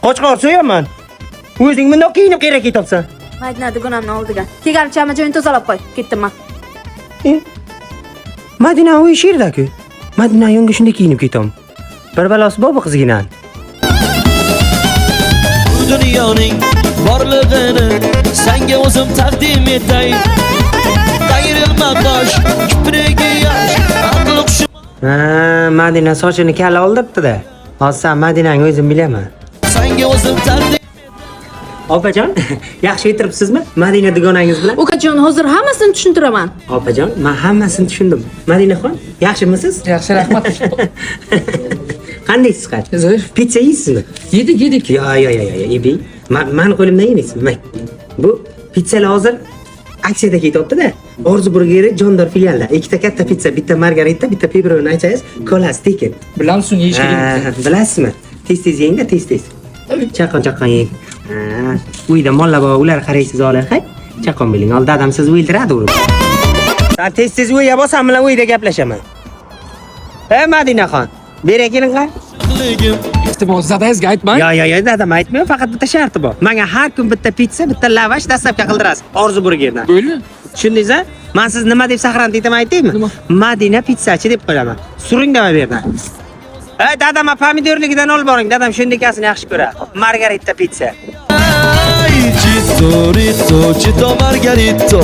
Och qolib so'yaman. O'zing bundoq kiyinib kerak ketibsan. Madina dugonamni oldiga. Tegarchama joyini tozalab qo'y. Ketdim men. Madina u ish yerda-ku. Madina yonga shunday kiyinib ketam. Bir balosi bor bu qizginan. Dunyoning borlig'ini senga o'zim taqdim etay. Qayrilma bosh, kiprigi yosh, aql hushim. Madina sochini kala oldiribdi-da. Hozir sen Madinani o'zim bilaman. Senga o'zim taqdim. Opajon, yaxshi o'tiribsizmi? Madina dugonangiz bilan? Ukajon, hozir hammasini tushuntiraman. Opajon, men hammasini tushundim. Madinaxon, yaxshimisiz? Yaxshi, rahmat. Qandaysiz qani? Zo'r. Pizza yeysizmi? Yedik. Yo, yebi. Men qo'limdan yemaysiz. Bu pizzalar hozir aksiyada ketyapti-da. Orzu burgeri Jondor filialida. Ikkita katta pizza, bitta margarita, bitta pepperoni aytsangiz, kolasi tekin. Bilamsiz, yeyishga Bilasizmi? Tez yeng-da, tez. Chaqon yeng. Uyda mollar bor, ular qaraysiz olar, hay. Chaqon biling, ol dadam siz o'ldiradi uni. Sen tez uyga borsam bilan uyda gaplashaman. Madinaxon, bera keling qay. iltimos dadangizga aytmang. Yo, dadam aytmayman, faqat bitta sharti bor. Menga har kun bitta pizza, bitta lavash dastlabga qildirasiz. Orzu burgerdan. Bo'ldi. Tushundingiz-a? Men siz nima deb saqlanib aytaman aytaymi? Madina pizzachi deb qo'yaman. Suring dema bu yerdan. Dadam pomidorligidan olib boring. Dadam shundakasini yaxshi ko'radi. Margarita pizza. Chito, Margarito.